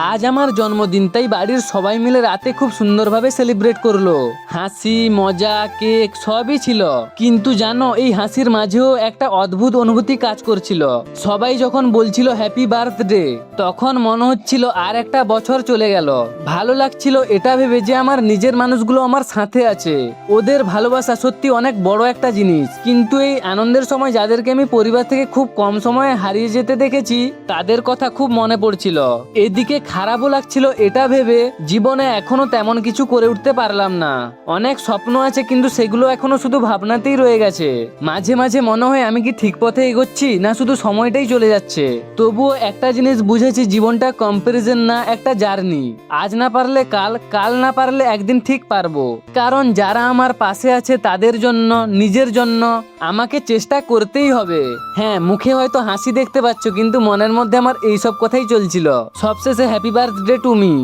আজ আমার জন্মদিন, তাই বাড়ির সবাই মিলে রাতে খুব সুন্দরভাবে সেলিব্রেট করলো। হাসি, মজা, কেক সবই ছিল। কিন্তু জানো, এই হাসির মাঝেও একটা অদ্ভুত অনুভূতি কাজ করছিল। সবাই যখন বলছিল হ্যাপি বার্থডে, তখন মনে হচ্ছিল আর একটা বছর চলে গেল। ভালো লাগছিল এটা ভেবে যে আমার নিজের মানুষগুলো আমার সাথে আছে। ওদের ভালোবাসা সত্যি অনেক বড় একটা জিনিস। কিন্তু এই আনন্দের সময় যাদেরকে আমি পরিবার থেকে খুব কম সময়ে হারিয়ে যেতে দেখেছি, তাদের কথা খুব মনে পড়ছিল। এদিকে খারাপও লাগছিল এটা ভেবে জীবনে এখনো তেমন কিছু করে উঠতে পারলাম না। অনেক স্বপ্ন আছে, কিন্তু সেগুলো এখনো শুধু ভাবনাতেই রয়ে গেছে। মাঝে মাঝে মনে হয় আমি কি ঠিক পথে এগোচ্ছি, না শুধু সময়টাই চলে যাচ্ছে। তবুও একটা জিনিস বুঝেছি, জীবনটা কম্পারিজন না, একটা জার্নি। আজ না পারলে কাল, কাল না পারলে একদিন ঠিক পারবো। কারণ যারা আমার পাশে আছে তাদের জন্য, নিজের জন্য আমাকে চেষ্টা করতেই হবে। হ্যাঁ, মুখে হয়তো হাসি দেখতে পাচ্ছ, কিন্তু মনের মধ্যে আমার এইসব কথাই চলছিল। সবশেষে হ্যাপি বার্থডে টু মি।